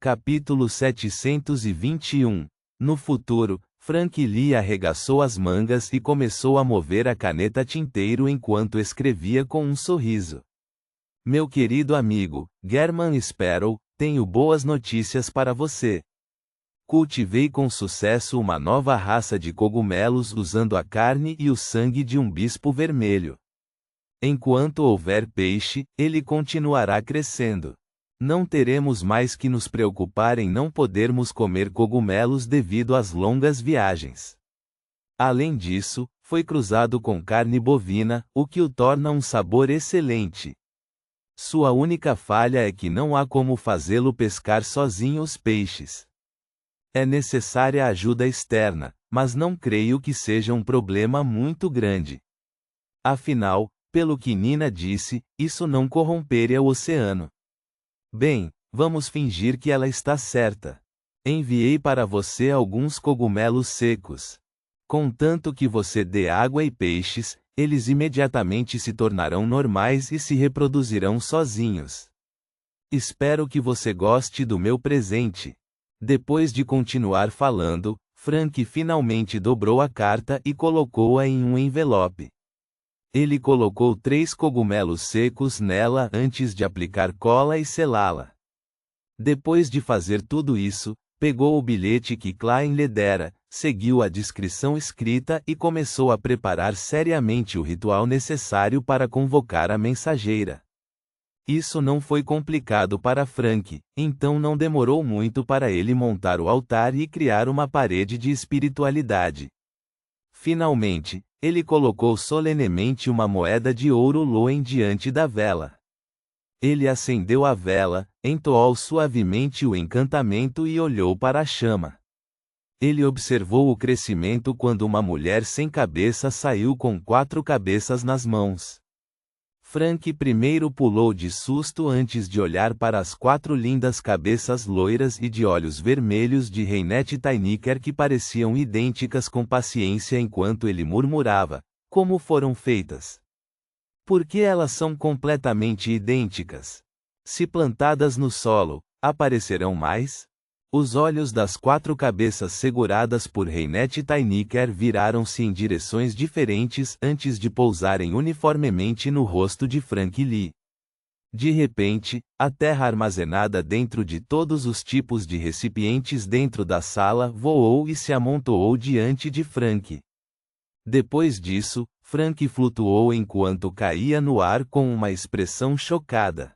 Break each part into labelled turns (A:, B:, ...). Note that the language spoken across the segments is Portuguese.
A: Capítulo 721. No futuro, Frank Lee arregaçou as mangas e começou a mover a caneta tinteiro enquanto escrevia com um sorriso. Meu querido amigo, German Sparrow, tenho boas notícias para você. Cultivei com sucesso uma nova raça de cogumelos usando a carne e o sangue de um bispo vermelho. Enquanto houver peixe, ele continuará crescendo. Não teremos mais que nos preocupar em não podermos comer cogumelos devido às longas viagens. Além disso, foi cruzado com carne bovina, o que o torna um sabor excelente. Sua única falha é que não há como fazê-lo pescar sozinho os peixes. É necessária ajuda externa, mas não creio que seja um problema muito grande. Afinal, pelo que Nina disse, isso não corromperia o oceano. Bem, vamos fingir que ela está certa. Enviei para você alguns cogumelos secos. Contanto que você dê água e peixes, eles imediatamente se tornarão normais e se reproduzirão sozinhos. Espero que você goste do meu presente. Depois de continuar falando, Frank finalmente dobrou a carta e colocou-a em um envelope. Ele colocou 3 cogumelos secos nela antes de aplicar cola e selá-la. Depois de fazer tudo isso, pegou o bilhete que Klein lhe dera, seguiu a descrição escrita e começou a preparar seriamente o ritual necessário para convocar a mensageira. Isso não foi complicado para Frank, então não demorou muito para ele montar o altar e criar uma parede de espiritualidade. Finalmente, ele colocou solenemente uma moeda de ouro Loen diante da vela. Ele acendeu a vela, entoou suavemente o encantamento e olhou para a chama. Ele observou o crescimento quando uma mulher sem cabeça saiu com 4 cabeças nas mãos. Frank primeiro pulou de susto antes de olhar para as 4 lindas cabeças loiras e de olhos vermelhos de Reinette Tyniker que pareciam idênticas com paciência enquanto ele murmurava: como foram feitas? Por que elas são completamente idênticas? Se plantadas no solo, aparecerão mais? Os olhos das 4 cabeças seguradas por Reinette Tyniker viraram-se em direções diferentes antes de pousarem uniformemente no rosto de Frank Lee. De repente, a terra armazenada dentro de todos os tipos de recipientes dentro da sala voou e se amontoou diante de Frank. Depois disso, Frank flutuou enquanto caía no ar com uma expressão chocada.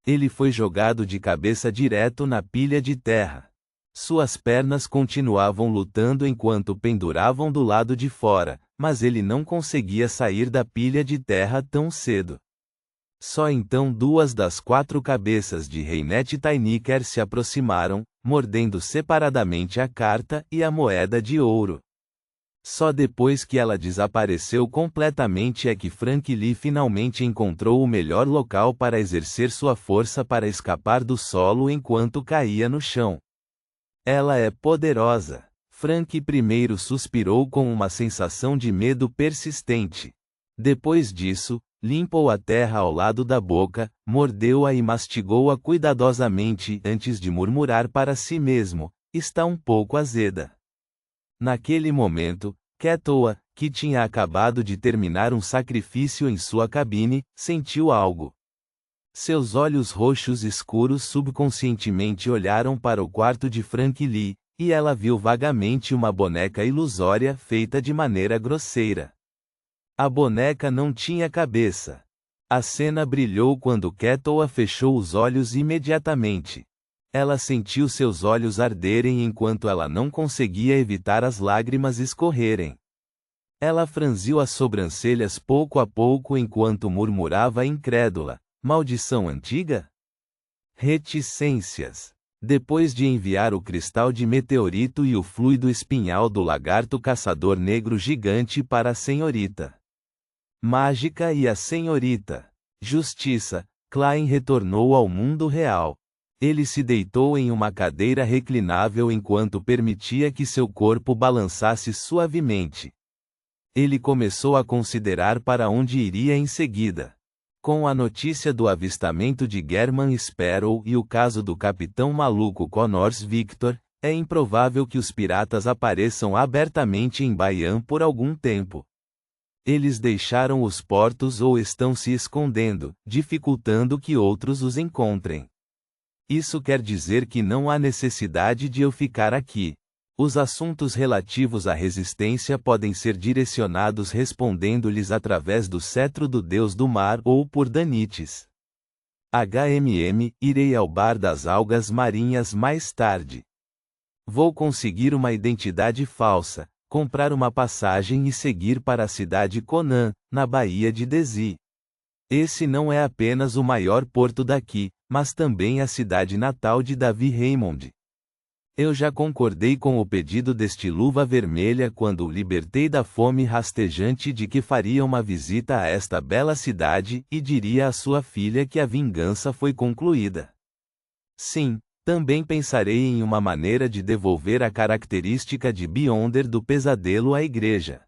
A: Ele foi jogado de cabeça direto na pilha de terra. Suas pernas continuavam lutando enquanto penduravam do lado de fora, mas ele não conseguia sair da pilha de terra tão cedo. Só então 2 das 4 cabeças de Reinette Tyniker se aproximaram, mordendo separadamente a carta e a moeda de ouro. Só depois que ela desapareceu completamente é que Frank Lee finalmente encontrou o melhor local para exercer sua força para escapar do solo enquanto caía no chão. Ela é poderosa. Frank primeiro suspirou com uma sensação de medo persistente. Depois disso, limpou a terra ao lado da boca, mordeu-a e mastigou-a cuidadosamente antes de murmurar para si mesmo: está um pouco azeda. Naquele momento, Ketoa, que tinha acabado de terminar um sacrifício em sua cabine, sentiu algo. Seus olhos roxos escuros subconscientemente olharam para o quarto de Frank Lee, e ela viu vagamente uma boneca ilusória feita de maneira grosseira. A boneca não tinha cabeça. A cena brilhou quando Ketoa fechou os olhos imediatamente. Ela sentiu seus olhos arderem enquanto ela não conseguia evitar as lágrimas escorrerem. Ela franziu as sobrancelhas pouco a pouco enquanto murmurava incrédula: maldição antiga? Reticências. Depois de enviar o cristal de meteorito e o fluido espinhal do lagarto caçador negro gigante para a senhorita Mágica e a senhorita Justiça, Klein retornou ao mundo real. Ele se deitou em uma cadeira reclinável enquanto permitia que seu corpo balançasse suavemente. Ele começou a considerar para onde iria em seguida. Com a notícia do avistamento de German Sparrow e o caso do capitão maluco Connors Victor, é improvável que os piratas apareçam abertamente em Baian por algum tempo. Eles deixaram os portos ou estão se escondendo, dificultando que outros os encontrem. Isso quer dizer que não há necessidade de eu ficar aqui. Os assuntos relativos à resistência podem ser direcionados respondendo-lhes através do cetro do Deus do Mar ou por Danites. Irei ao bar das algas marinhas mais tarde. Vou conseguir uma identidade falsa, comprar uma passagem e seguir para a cidade Conan, na Baía de Desi. Esse não é apenas o maior porto daqui, mas também a cidade natal de Davi Raymond. Eu já concordei com o pedido deste Luva Vermelha quando o libertei da fome rastejante de que faria uma visita a esta bela cidade e diria à sua filha que a vingança foi concluída. Sim, também pensarei em uma maneira de devolver a característica de Beyonder do pesadelo à igreja.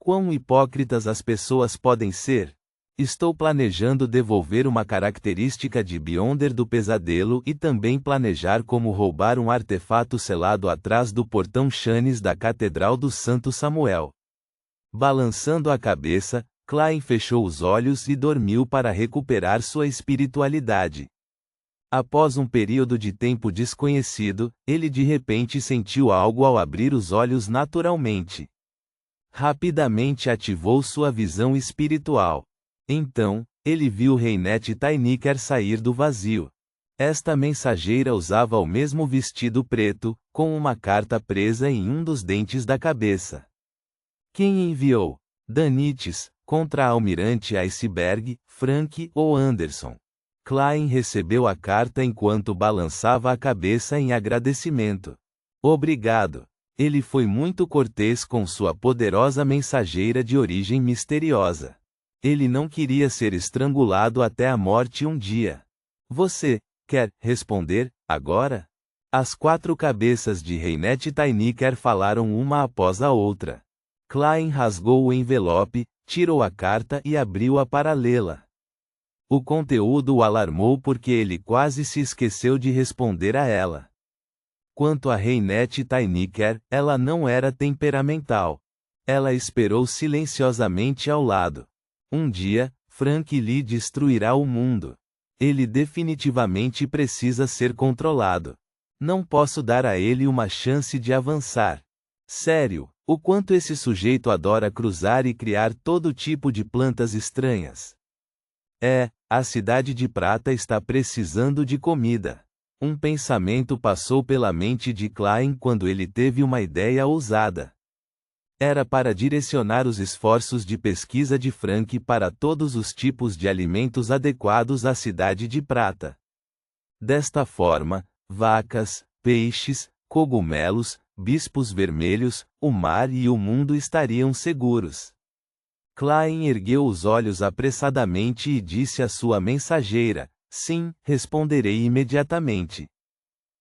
A: Quão hipócritas as pessoas podem ser? Estou planejando devolver uma característica de Beyonder do pesadelo e também planejar como roubar um artefato selado atrás do portão Chanes da Catedral do Santo Samuel. Balançando a cabeça, Klein fechou os olhos e dormiu para recuperar sua espiritualidade. Após um período de tempo desconhecido, ele de repente sentiu algo ao abrir os olhos naturalmente. Rapidamente ativou sua visão espiritual. Então, ele viu Reinette Tainiker sair do vazio. Esta mensageira usava o mesmo vestido preto, com uma carta presa em um dos dentes da cabeça. Quem enviou? Danites, contra-almirante Iceberg, Frank ou Anderson? Klein recebeu a carta enquanto balançava a cabeça em agradecimento. Obrigado. Ele foi muito cortês com sua poderosa mensageira de origem misteriosa. Ele não queria ser estrangulado até a morte um dia. Você quer responder agora? As 4 cabeças de Reinette Tainiker falaram uma após a outra. Klein rasgou o envelope, tirou a carta e abriu-a para lê-la. O conteúdo o alarmou porque ele quase se esqueceu de responder a ela. Quanto a Reinette Tainiker, ela não era temperamental. Ela esperou silenciosamente ao lado. Um dia, Frank Lee destruirá o mundo. Ele definitivamente precisa ser controlado. Não posso dar a ele uma chance de avançar. Sério, o quanto esse sujeito adora cruzar e criar todo tipo de plantas estranhas. A cidade de Prata está precisando de comida. Um pensamento passou pela mente de Klein quando ele teve uma ideia ousada. Era para direcionar os esforços de pesquisa de Frank para todos os tipos de alimentos adequados à cidade de Prata. Desta forma, vacas, peixes, cogumelos, bispos vermelhos, o mar e o mundo estariam seguros. Klein ergueu os olhos apressadamente e disse à sua mensageira: sim, responderei imediatamente.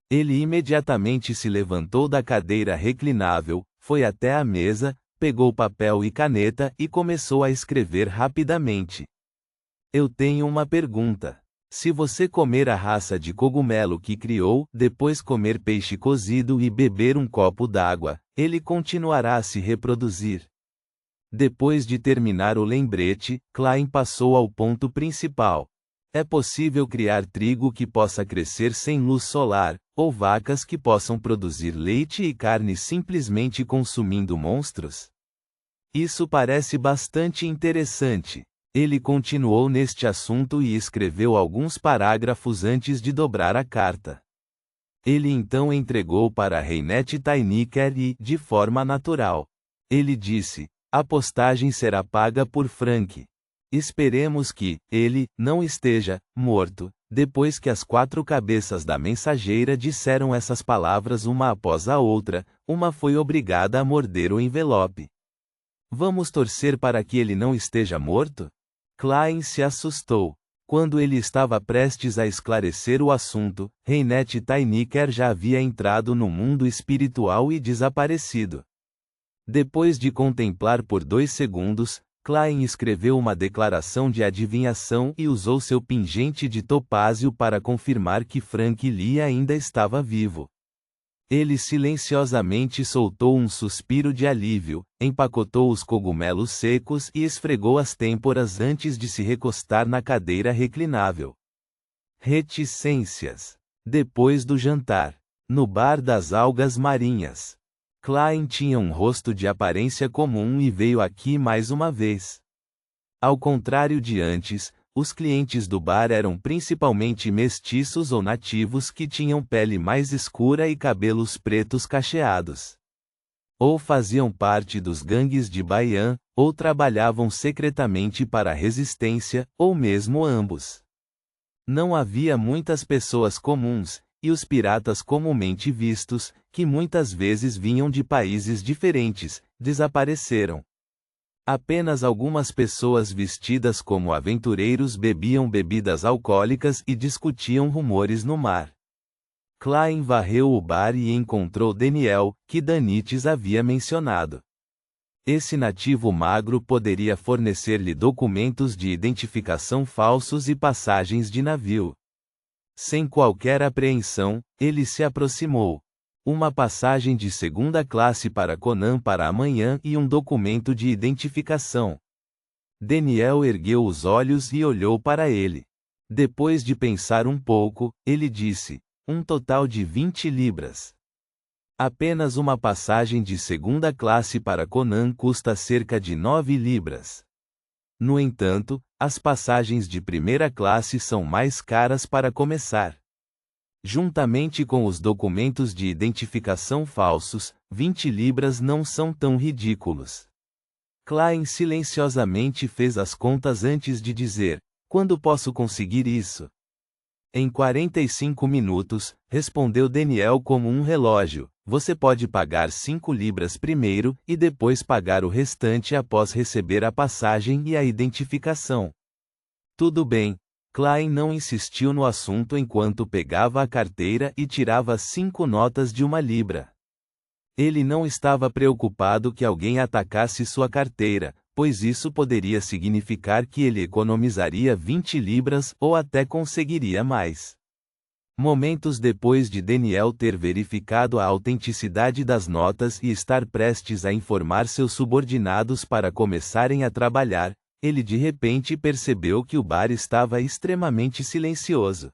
A: Ele imediatamente se levantou da cadeira reclinável, foi até a mesa, pegou papel e caneta e começou a escrever rapidamente. Eu tenho uma pergunta. Se você comer a raça de cogumelo que criou, depois comer peixe cozido e beber um copo d'água, ele continuará a se reproduzir. Depois de terminar o lembrete, Klein passou ao ponto principal. É possível criar trigo que possa crescer sem luz solar, ou vacas que possam produzir leite e carne simplesmente consumindo monstros? Isso parece bastante interessante. Ele continuou neste assunto e escreveu alguns parágrafos antes de dobrar a carta. Ele então entregou para Reinette Tainiker e, de forma natural, ele disse: a postagem será paga por Frank. Esperemos que ele não esteja morto. Depois que as 4 cabeças da mensageira disseram essas palavras uma após a outra, uma foi obrigada a morder o envelope. Vamos torcer para que ele não esteja morto? Klein se assustou. Quando ele estava prestes a esclarecer o assunto, Reinette Tainiker já havia entrado no mundo espiritual e desaparecido. Depois de contemplar por 2 segundos, Klein escreveu uma declaração de adivinhação e usou seu pingente de topázio para confirmar que Frank Lee ainda estava vivo. Ele silenciosamente soltou um suspiro de alívio, empacotou os cogumelos secos e esfregou as têmporas antes de se recostar na cadeira reclinável. Reticências. Depois do jantar, no bar das algas marinhas, Klein tinha um rosto de aparência comum e veio aqui mais uma vez. Ao contrário de antes, os clientes do bar eram principalmente mestiços ou nativos que tinham pele mais escura e cabelos pretos cacheados. Ou faziam parte dos gangues de Baian, ou trabalhavam secretamente para a resistência, ou mesmo ambos. Não havia muitas pessoas comuns, e os piratas comumente vistos, que muitas vezes vinham de países diferentes, desapareceram. Apenas algumas pessoas vestidas como aventureiros bebiam bebidas alcoólicas e discutiam rumores no mar. Klein varreu o bar e encontrou Daniel, que Danites havia mencionado. Esse nativo magro poderia fornecer-lhe documentos de identificação falsos e passagens de navio. Sem qualquer apreensão, ele se aproximou. Uma passagem de segunda classe para Conan para amanhã e um documento de identificação. Daniel ergueu os olhos e olhou para ele. Depois de pensar um pouco, ele disse: um total de 20 libras. Apenas uma passagem de segunda classe para Conan custa cerca de 9 libras. No entanto, as passagens de primeira classe são mais caras para começar. Juntamente com os documentos de identificação falsos, 20 libras não são tão ridículos. Klein silenciosamente fez as contas antes de dizer: quando posso conseguir isso? Em 45 minutos, respondeu Daniel como um relógio. Você pode pagar 5 libras primeiro, e depois pagar o restante após receber a passagem e a identificação. Tudo bem. Klein não insistiu no assunto enquanto pegava a carteira e tirava 5 notas de 1 libra. Ele não estava preocupado que alguém atacasse sua carteira, pois isso poderia significar que ele economizaria 20 libras ou até conseguiria mais. Momentos depois de Daniel ter verificado a autenticidade das notas e estar prestes a informar seus subordinados para começarem a trabalhar, ele de repente percebeu que o bar estava extremamente silencioso.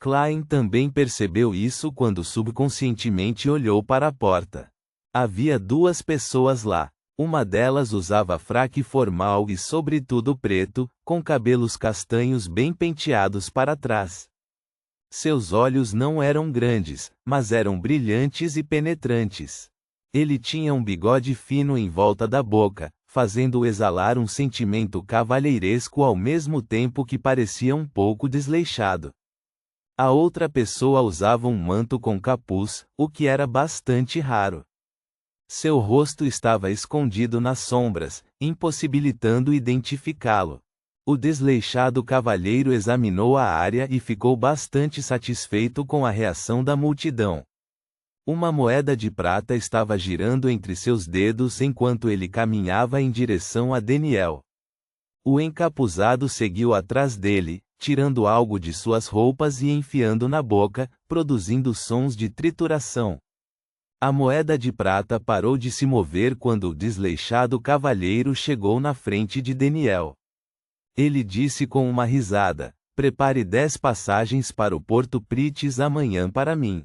A: Klein também percebeu isso quando subconscientemente olhou para a porta. Havia 2 pessoas lá. Uma delas usava fraque formal e sobretudo preto, com cabelos castanhos bem penteados para trás. Seus olhos não eram grandes, mas eram brilhantes e penetrantes. Ele tinha um bigode fino em volta da boca, fazendo-o exalar um sentimento cavalheiresco ao mesmo tempo que parecia um pouco desleixado. A outra pessoa usava um manto com capuz, o que era bastante raro. Seu rosto estava escondido nas sombras, impossibilitando identificá-lo. O desleixado cavalheiro examinou a área e ficou bastante satisfeito com a reação da multidão. Uma moeda de prata estava girando entre seus dedos enquanto ele caminhava em direção a Daniel. O encapuzado seguiu atrás dele, tirando algo de suas roupas e enfiando na boca, produzindo sons de trituração. A moeda de prata parou de se mover quando o desleixado cavalheiro chegou na frente de Daniel. Ele disse com uma risada: prepare 10 passagens para o Porto Pritis amanhã para mim.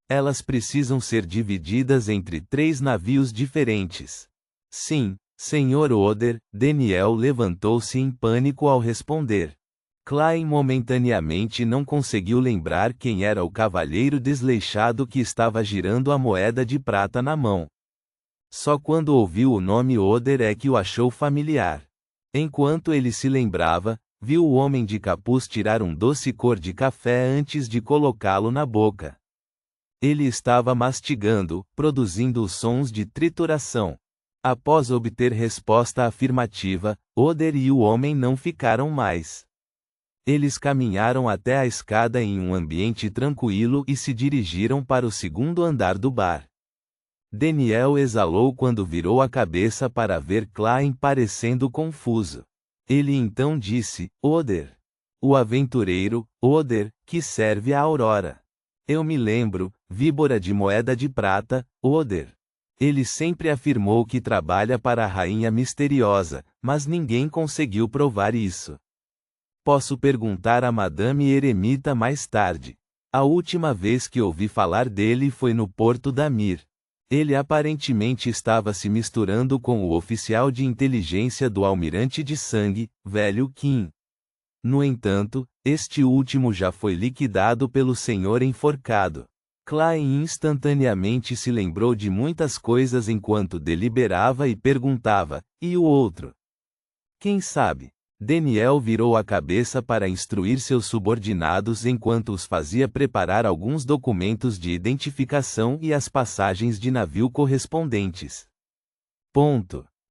A: Elas precisam ser divididas entre 3 navios diferentes. Sim, Sr. Oder. Daniel levantou-se em pânico ao responder. Klein momentaneamente não conseguiu lembrar quem era o cavalheiro desleixado que estava girando a moeda de prata na mão. Só quando ouviu o nome Oder é que o achou familiar. Enquanto ele se lembrava, viu o homem de capuz tirar um doce cor de café antes de colocá-lo na boca. Ele estava mastigando, produzindo os sons de trituração. Após obter resposta afirmativa, Oder e o homem não ficaram mais. Eles caminharam até a escada em um ambiente tranquilo e se dirigiram para o segundo andar do bar. Daniel exalou quando virou a cabeça para ver Klein parecendo confuso. Ele então disse: Oder. O aventureiro, Oder, que serve a Aurora. Eu me lembro, víbora de moeda de prata, Oder. Ele sempre afirmou que trabalha para a rainha misteriosa, mas ninguém conseguiu provar isso. Posso perguntar a Madame Eremita mais tarde. A última vez que ouvi falar dele foi no Porto da Mir. Ele aparentemente estava se misturando com o oficial de inteligência do Almirante de Sangue, velho Kim. No entanto, este último já foi liquidado pelo senhor enforcado. Klein instantaneamente se lembrou de muitas coisas enquanto deliberava e perguntava: e o outro? Quem sabe? Daniel virou a cabeça para instruir seus subordinados enquanto os fazia preparar alguns documentos de identificação e as passagens de navio correspondentes. Ponto.